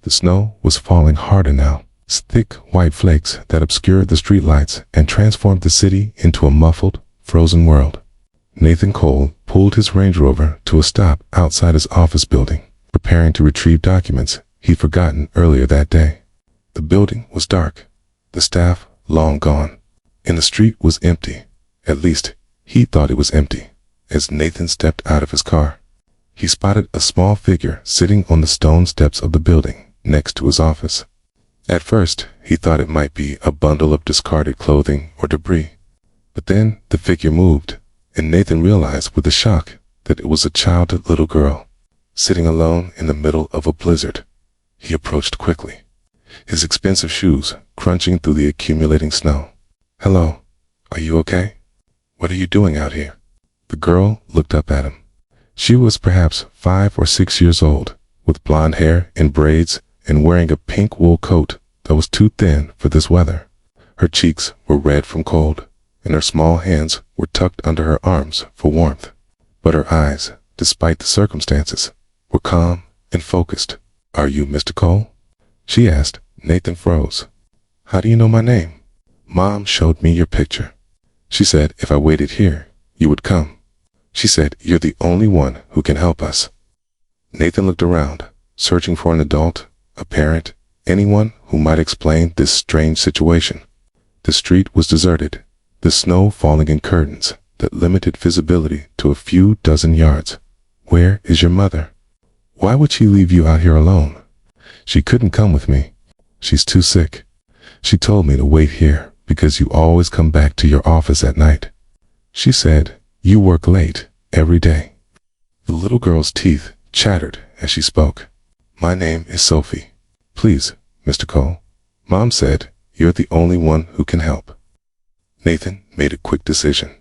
The snow was falling harder now, thick white flakes that obscured the streetlights and transformed the city into a muffled, frozen world. Nathan Cole pulled his Range Rover to a stop outside his office building, preparing to retrieve documents he'd forgotten earlier that day. The building was dark, the staff long gone, and the street was empty. At least, he thought it was empty. As Nathan stepped out of his car, he spotted a small figure sitting on the stone steps of the building next to his office. At first, he thought it might be a bundle of discarded clothing or debris. But then the figure moved, and Nathan realized with a shock that it was a childhood little girl, sitting alone in the middle of a blizzard. He approached quickly, his expensive shoes crunching through the accumulating snow. "Hello, are you okay? What are you doing out here?" The girl looked up at him. She was perhaps 5 or 6 years old, with blonde hair in braids and wearing a pink wool coat that was too thin for this weather. Her cheeks were red from cold, and her small hands were tucked under her arms for warmth. But her eyes, despite the circumstances, were calm and focused. "Are you Mr. Cole?" she asked. Nathan froze. "How do you know my name?" "Mom showed me your picture. She said if I waited here, you would come. She said you're the only one who can help us." Nathan looked around, searching for an adult, a parent, anyone who might explain this strange situation. The street was deserted, the snow falling in curtains that limited visibility to a few dozen yards. "Where is your mother? Why would she leave you out here alone?" "She couldn't come with me. She's too sick. She told me to wait here because you always come back to your office at night. She said you work late every day." The little girl's teeth chattered as she spoke. "My name is Sophie. Please, Mr. Cole. Mom said you're the only one who can help." Nathan made a quick decision.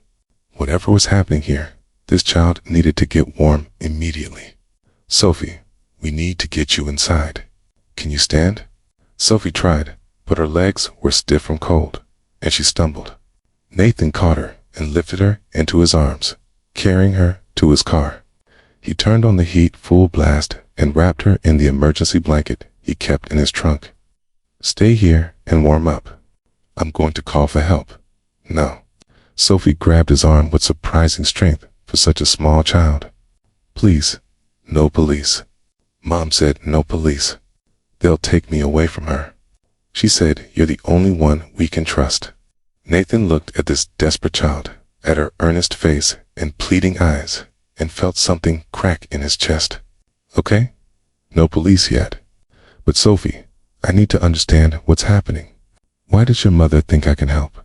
Whatever was happening here, this child needed to get warm immediately. "Sophie, we need to get you inside. Can you stand?" Sophie tried, but her legs were stiff from cold, and she stumbled. Nathan caught her and lifted her into his arms, carrying her to his car. He turned on the heat full blast and wrapped her in the emergency blanket he kept in his trunk. "Stay here and warm up. I'm going to call for help." "No." Sophie grabbed his arm with surprising strength for such a small child. "Please, no police." Mom said no police. "They'll take me away from her. She said you're the only one we can trust." Nathan looked at this desperate child, at her earnest face and pleading eyes, and felt something crack in his chest. "Okay, no police yet. But Sophie, I need to understand what's happening. Why does your mother think I can help?"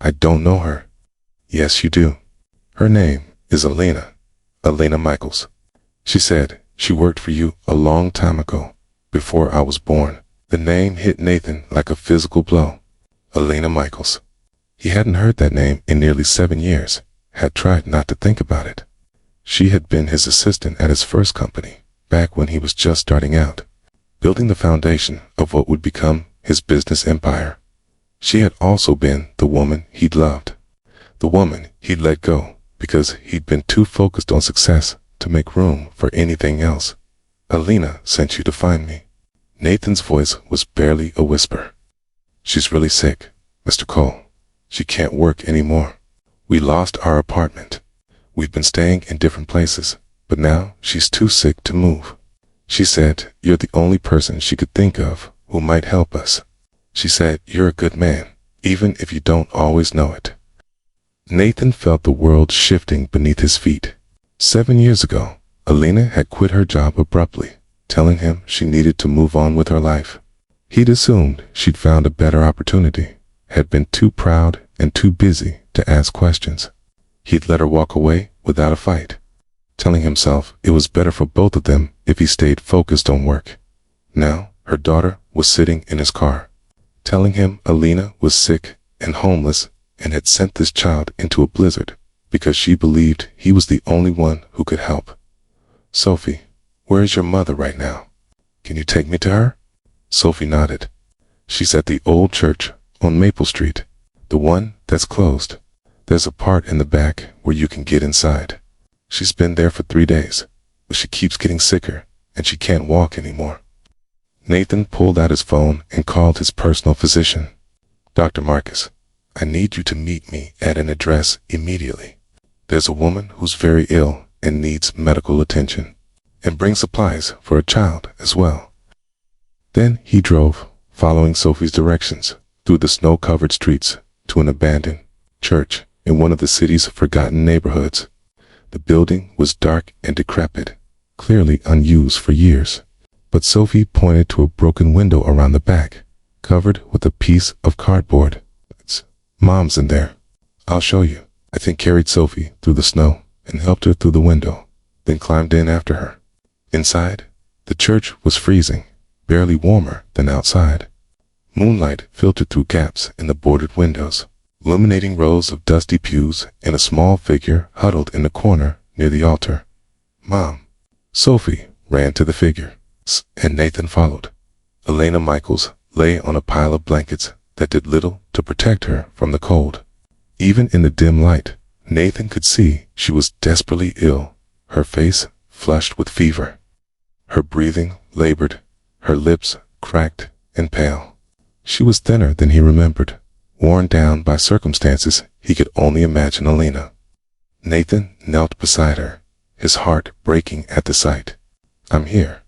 "I don't know her." "Yes, you do. Her name is Elena Michaels. She said she worked for you a long time ago, before I was born." The name hit Nathan like a physical blow. Elena Michaels. He hadn't heard that name in nearly 7 years, had tried not to think about it. She had been his assistant at his first company, back when he was just starting out, building the foundation of what would become his business empire. She had also been the woman he'd loved, the woman he'd let go because he'd been too focused on success to make room for anything else. "Elena sent you to find me." Nathan's voice was barely a whisper. "She's really sick, Mr. Cole. She can't work anymore. We lost our apartment. We've been staying in different places, but now she's too sick to move. She said you're the only person she could think of who might help us. She said you're a good man, even if you don't always know it." Nathan felt the world shifting beneath his feet. 7 years ago, Elena had quit her job abruptly, telling him she needed to move on with her life. He'd assumed she'd found a better opportunity, had been too proud and too busy to ask questions. He'd let her walk away without a fight, telling himself it was better for both of them if he stayed focused on work. Now, her daughter was sitting in his car, telling him Elena was sick and homeless and had sent this child into a blizzard because she believed he was the only one who could help. "Sophie, where is your mother right now? Can you take me to her?" Sophie nodded. "She's at the old church on Maple Street, the one that's closed. There's a part in the back where you can get inside. She's been there for 3 days, but she keeps getting sicker and she can't walk anymore." Nathan pulled out his phone and called his personal physician. Dr. Marcus, I need you to meet me at an address immediately. There's a woman who's very ill and needs medical attention, and bring supplies for a child as well. Then he drove, following Sophie's directions, through the snow-covered streets to an abandoned church in one of the city's forgotten neighborhoods. The building was dark and decrepit, clearly unused for years. But Sophie pointed to a broken window around the back, covered with a piece of cardboard. Mom's in there. I'll show you. I then carried Sophie through the snow and helped her through the window, then climbed in after her. Inside, the church was freezing, barely warmer than outside. Moonlight filtered through gaps in the boarded windows, illuminating rows of dusty pews and a small figure huddled in the corner near the altar. Mom. Sophie ran to the figure, and Nathan followed. Elena Michaels lay on a pile of blankets that did little to protect her from the cold. Even in the dim light, Nathan could see she was desperately ill, her face flushed with fever, her breathing labored, her lips cracked and pale. She was thinner than he remembered, worn down by circumstances he could only imagine Elena. Nathan knelt beside her, his heart breaking at the sight. I'm here.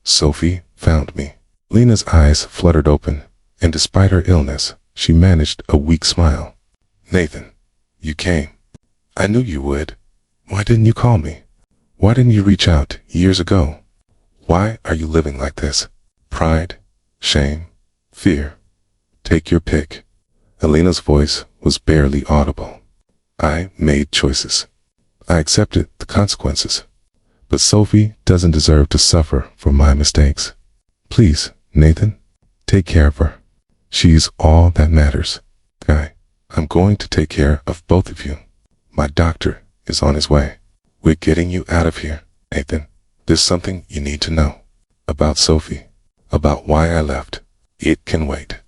Sophie found me. Lena's eyes fluttered open, and despite her illness, she managed a weak smile. Nathan, you came. I knew you would. Why didn't you call me? Why didn't you reach out years ago? Why are you living like this? Pride, shame, fear. Take your pick. Elena's voice was barely audible. I made choices. I accepted the consequences. But Sophie doesn't deserve to suffer for my mistakes. Please, Nathan, take care of her. She's all that matters. Guy, I'm going to take care of both of you. My doctor is on his way. We're getting you out of here, Nathan. There's something you need to know. About Sophie. About why I left. It can wait.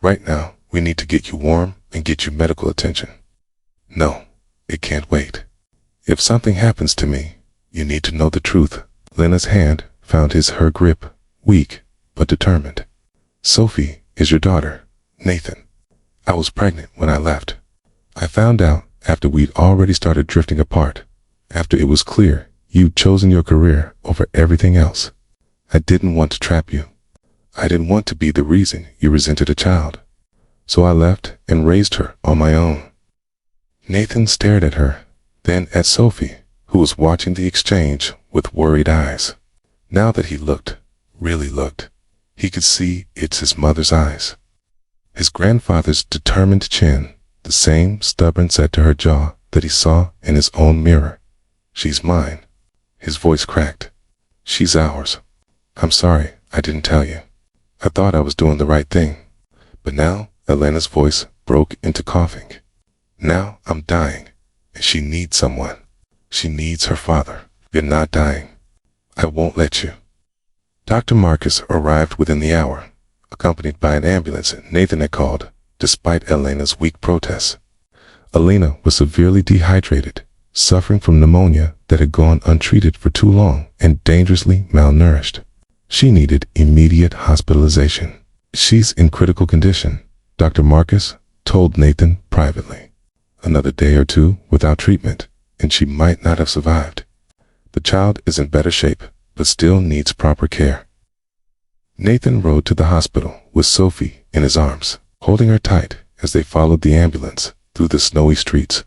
Right now, we need to get you warm and get you medical attention. No, it can't wait. If something happens to me, you need to know the truth. Lena's hand found her grip, weak but determined. Sophie is your daughter, Nathan. I was pregnant when I left. I found out after we'd already started drifting apart, after it was clear you'd chosen your career over everything else. I didn't want to trap you. I didn't want to be the reason you resented a child. So I left and raised her on my own. Nathan stared at her, then at Sophie, who was watching the exchange with worried eyes. Now that he looked, really looked, he could see it's his mother's eyes. His grandfather's determined chin, the same stubborn set to her jaw that he saw in his own mirror. She's mine. His voice cracked. She's ours. I'm sorry I didn't tell you. I thought I was doing the right thing. But now Elena's voice broke into coughing. Now I'm dying, and she needs someone. She needs her father. You're not dying. I won't let you. Dr. Marcus arrived within the hour, accompanied by an ambulance Nathan had called, despite Elena's weak protests. Elena was severely dehydrated, suffering from pneumonia that had gone untreated for too long and dangerously malnourished. She needed immediate hospitalization. She's in critical condition, Dr. Marcus told Nathan privately. Another day or two without treatment, and she might not have survived. The child is in better shape, but still needs proper care. Nathan rode to the hospital with Sophie in his arms, holding her tight as they followed the ambulance through the snowy streets.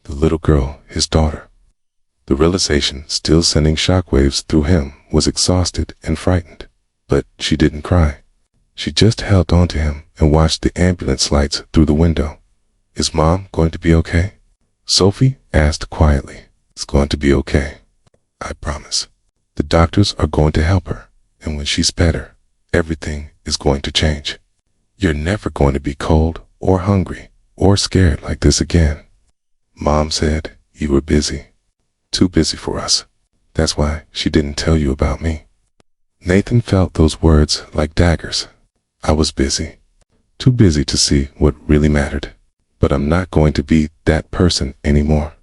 The little girl, his daughter. The realization still sending shockwaves through him was exhausted and frightened, but she didn't cry. She just held on to him and watched the ambulance lights through the window. Is Mom going to be okay? Sophie asked quietly. It's going to be okay. I promise. The doctors are going to help her, and when she's better, everything is going to change. You're never going to be cold or hungry or scared like this again. Mom said you were busy. Too busy for us. That's why she didn't tell you about me. Nathan felt those words like daggers. I was busy. Too busy to see what really mattered. But I'm not going to be that person anymore.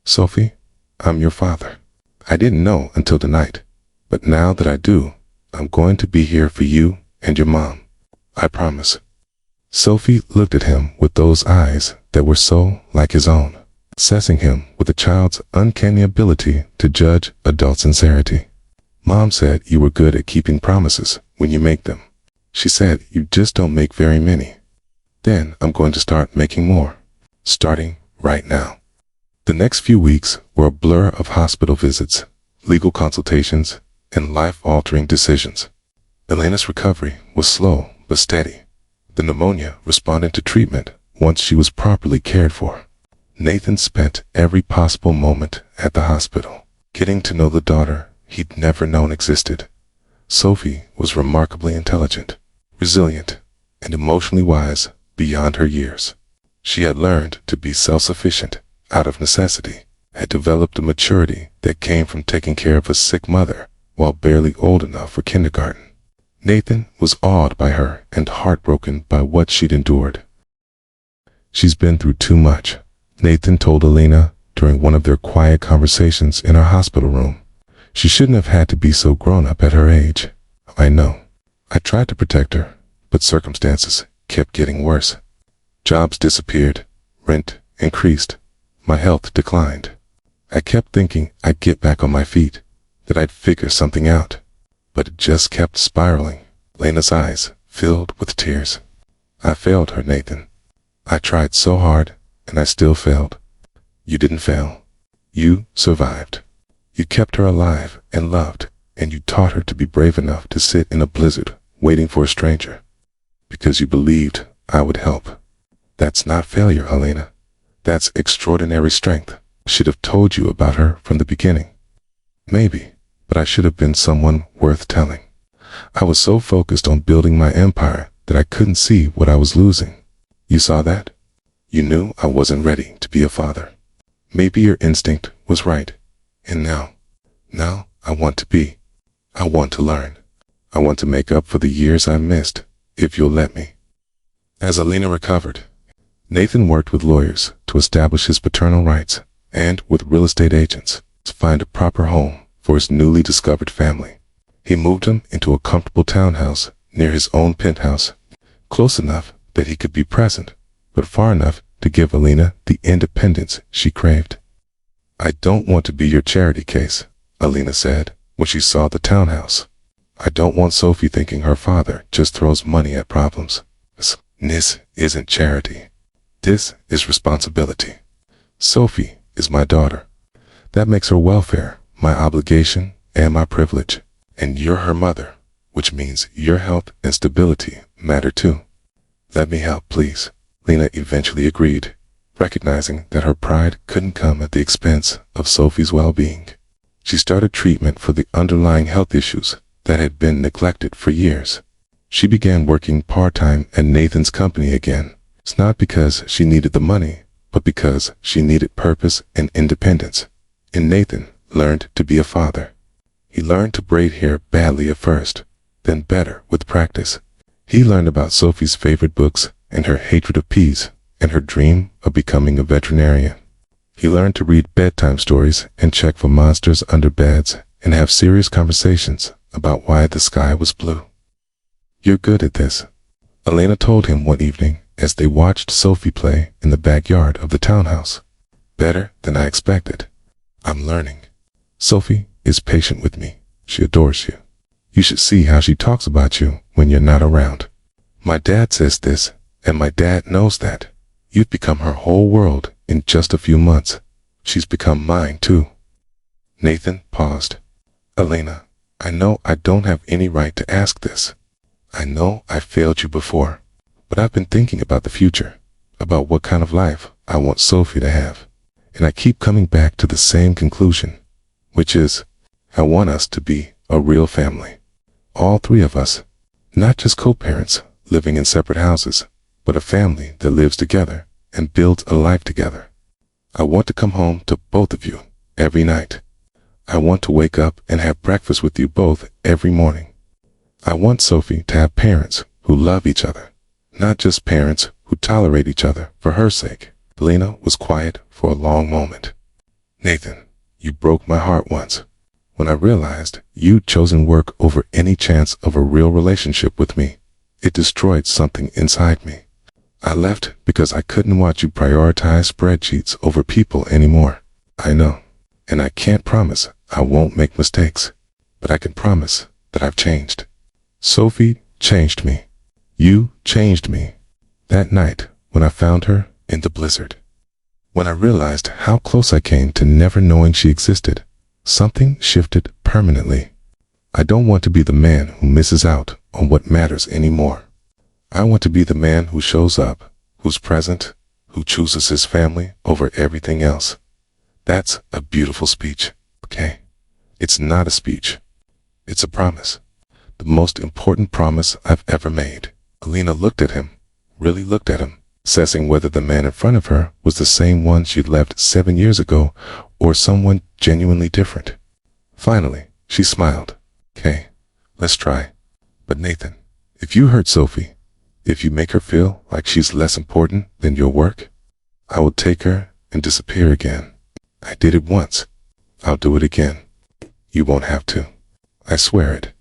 Sophie, I'm your father. I didn't know until tonight, but now that I do, I'm going to be here for you and your mom. I promise." Sophie looked at him with those eyes that were so like his own, assessing him with a child's uncanny ability to judge adult sincerity. "Mom said you were good at keeping promises when you make them. She said you just don't make very many. Then I'm going to start making more, starting right now." The next few weeks were a blur of hospital visits, legal consultations, and life-altering decisions. Elena's recovery was slow but steady. The pneumonia responded to treatment once she was properly cared for. Nathan spent every possible moment at the hospital, getting to know the daughter he'd never known existed. Sophie was remarkably intelligent, resilient, and emotionally wise beyond her years. She had learned to be self-sufficient out of necessity, had developed a maturity that came from taking care of a sick mother while barely old enough for kindergarten. Nathan was awed by her and heartbroken by what she'd endured. "She's been through too much," Nathan told Elena during one of their quiet conversations in our hospital room. "She shouldn't have had to be so grown up at her age." "I know. I tried to protect her, but circumstances kept getting worse. Jobs disappeared, rent increased, my health declined. I kept thinking I'd get back on my feet, that I'd figure something out, but it just kept spiraling." Lena's eyes filled with tears. "I failed her, Nathan. I tried so hard, and I still failed." "You didn't fail. You survived. You kept her alive and loved, and you taught her to be brave enough to sit in a blizzard waiting for a stranger, because you believed I would help. That's not failure, Elena. That's extraordinary strength. I should have told you about her from the beginning. Maybe, but I should have been someone worth telling. I was so focused on building my empire that I couldn't see what I was losing. You saw that? You knew I wasn't ready to be a father. Maybe your instinct was right. And now I want to be. I want to learn. I want to make up for the years I missed, if you'll let me." As Elena recovered, Nathan worked with lawyers to establish his paternal rights and with real estate agents to find a proper home for his newly discovered family. He moved him into a comfortable townhouse near his own penthouse, close enough that he could be present, but far enough to give Elena the independence she craved. "I don't want to be your charity case," Elena said when she saw the townhouse. "I don't want Sophie thinking her father just throws money at problems. This isn't charity. This is responsibility. Sophie is my daughter. That makes her welfare my obligation and my privilege. And you're her mother, which means your health and stability matter too. Let me help, please." Lena eventually agreed, recognizing that her pride couldn't come at the expense of Sophie's well-being. She started treatment for the underlying health issues that had been neglected for years. She began working part-time at Nathan's company again. It's not because she needed the money, but because she needed purpose and independence. And Nathan learned to be a father. He learned to braid hair badly at first, then better with practice. He learned about Sophie's favorite books and her hatred of peas and her dream of becoming a veterinarian. He learned to read bedtime stories and check for monsters under beds and have serious conversations about why the sky was blue. "You're good at this," Elena told him one evening as they watched Sophie play in the backyard of the townhouse. "Better than I expected. I'm learning. Sophie is patient with me. She adores you. You should see how she talks about you when you're not around. My dad says this, and my dad knows that. You've become her whole world in just a few months. She's become mine too." Nathan paused. "Elena, I know I don't have any right to ask this. I know I failed you before, but I've been thinking about the future, about what kind of life I want Sophie to have. And I keep coming back to the same conclusion, which is, I want us to be a real family. All three of us, not just co-parents living in separate houses, but a family that lives together and builds a life together. I want to come home to both of you every night. I want to wake up and have breakfast with you both every morning. I want Sophie to have parents who love each other, not just parents who tolerate each other for her sake." Elena was quiet for a long moment. "Nathan, you broke my heart once. When I realized you'd chosen work over any chance of a real relationship with me, it destroyed something inside me. I left because I couldn't watch you prioritize spreadsheets over people anymore. I know, and I can't promise I won't make mistakes, but I can promise that I've changed. Sophie changed me. You changed me. That night when I found her in the blizzard, when I realized how close I came to never knowing she existed, something shifted permanently. I don't want to be the man who misses out on what matters anymore. I want to be the man who shows up, who's present, who chooses his family over everything else. That's a beautiful speech, okay? It's not a speech. It's a promise. The most important promise I've ever made. Alina looked at him, really looked at him, assessing whether the man in front of her was the same one she'd left 7 years ago or someone genuinely different. Finally, she smiled. Okay, let's try. But Nathan, if you hurt Sophie, if you make her feel like she's less important than your work, I will take her and disappear again. I did it once. I'll do it again. You won't have to. I swear it.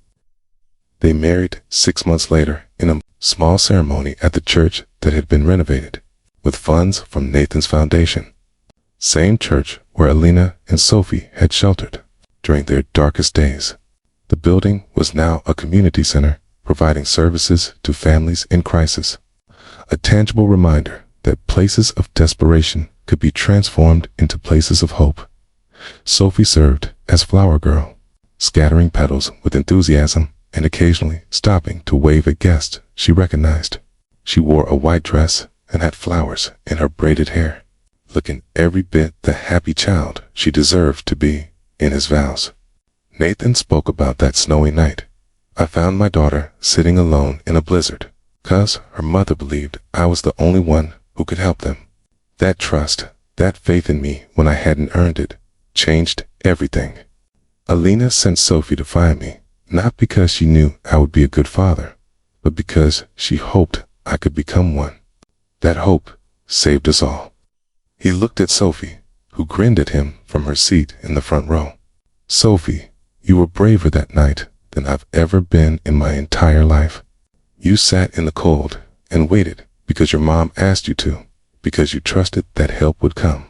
They married 6 months later in a small ceremony at the church that had been renovated with funds from Nathan's foundation. Same church where Alina and Sophie had sheltered during their darkest days. The building was now a community center, providing services to families in crisis. A tangible reminder that places of desperation could be transformed into places of hope. Sophie served as flower girl, scattering petals with enthusiasm and occasionally stopping to wave at guests she recognized. She wore a white dress and had flowers in her braided hair, looking every bit the happy child she deserved to be in his vows. Nathan spoke about that snowy night. I found my daughter sitting alone in a blizzard, 'cause her mother believed I was the only one who could help them. That trust, that faith in me when I hadn't earned it, changed everything. Alina sent Sophie to find me, not because she knew I would be a good father, but because she hoped I could become one. That hope saved us all. He looked at Sophie, who grinned at him from her seat in the front row. Sophie, you were braver that night than I've ever been in my entire life. You sat in the cold and waited because your mom asked you to, because you trusted that help would come.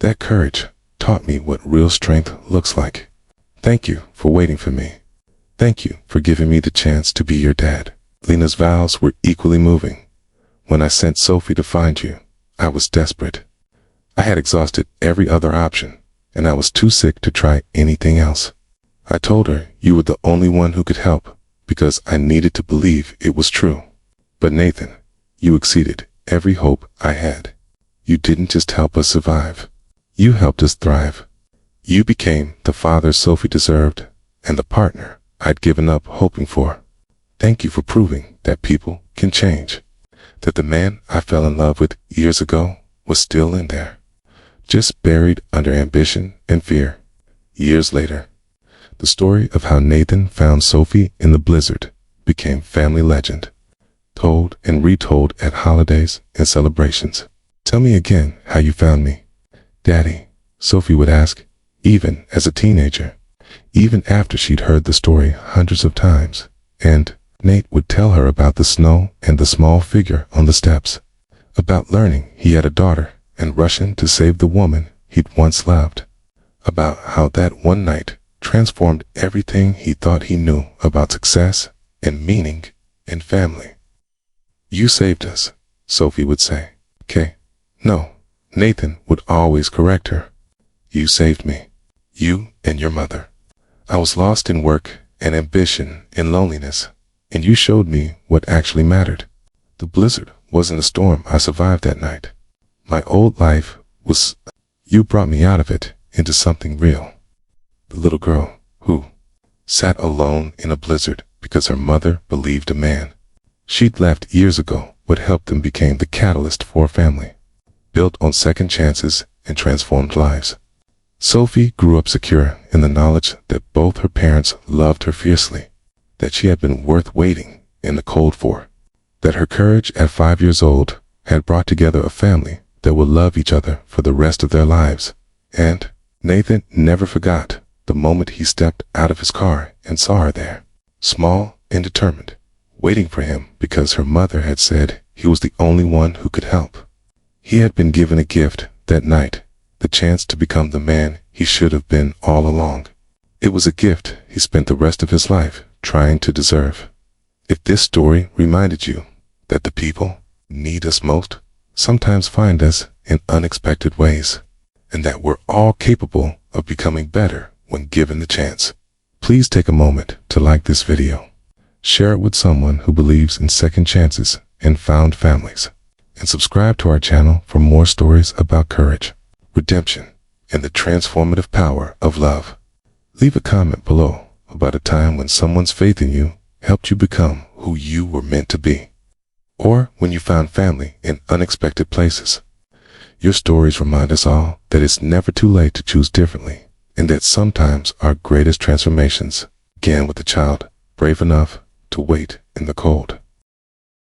That courage taught me what real strength looks like. Thank you for waiting for me. Thank you for giving me the chance to be your dad. Lena's vows were equally moving. When I sent Sophie to find you, I was desperate. I had exhausted every other option, and I was too sick to try anything else. I told her you were the only one who could help, because I needed to believe it was true. But Nathan, you exceeded every hope I had. You didn't just help us survive. You helped us thrive. You became the father Sophie deserved, and the partner I'd given up hoping for. Thank you for proving that people can change. That the man I fell in love with years ago was still in there, just buried under ambition and fear. Years later, the story of how Nathan found Sophie in the blizzard became family legend, told and retold at holidays and celebrations. Tell me again how you found me, Daddy, Sophie would ask, even as a teenager, even after she'd heard the story hundreds of times. And Nate would tell her about the snow and the small figure on the steps, about learning he had a daughter and rushing to save the woman he'd once loved, about how that one night transformed everything he thought he knew about success and meaning and family. You saved us, Sophie would say. Okay. No, Nathan would always correct her. You saved me. You and your mother. I was lost in work and ambition and loneliness, and you showed me what actually mattered. The blizzard wasn't a storm I survived that night. My old life was... You brought me out of it into something real. The little girl who sat alone in a blizzard because her mother believed a man she'd left years ago what helped them became the catalyst for a family, built on second chances and transformed lives. Sophie grew up secure in the knowledge that both her parents loved her fiercely, that she had been worth waiting in the cold for, that her courage at 5 years old had brought together a family that would love each other for the rest of their lives. And Nathan never forgot the moment he stepped out of his car and saw her there, small and determined, waiting for him because her mother had said he was the only one who could help. He had been given a gift that night, the chance to become the man he should have been all along. It was a gift he spent the rest of his life trying to deserve. If this story reminded you that the people who need us most sometimes find us in unexpected ways, and that we're all capable of becoming better when given the chance, please take a moment to like this video. Share it with someone who believes in second chances and found families. And subscribe to our channel for more stories about courage, redemption, and the transformative power of love. Leave a comment below about a time when someone's faith in you helped you become who you were meant to be, or when you found family in unexpected places. Your stories remind us all that it's never too late to choose differently, and that sometimes our greatest transformations began with a child brave enough to wait in the cold.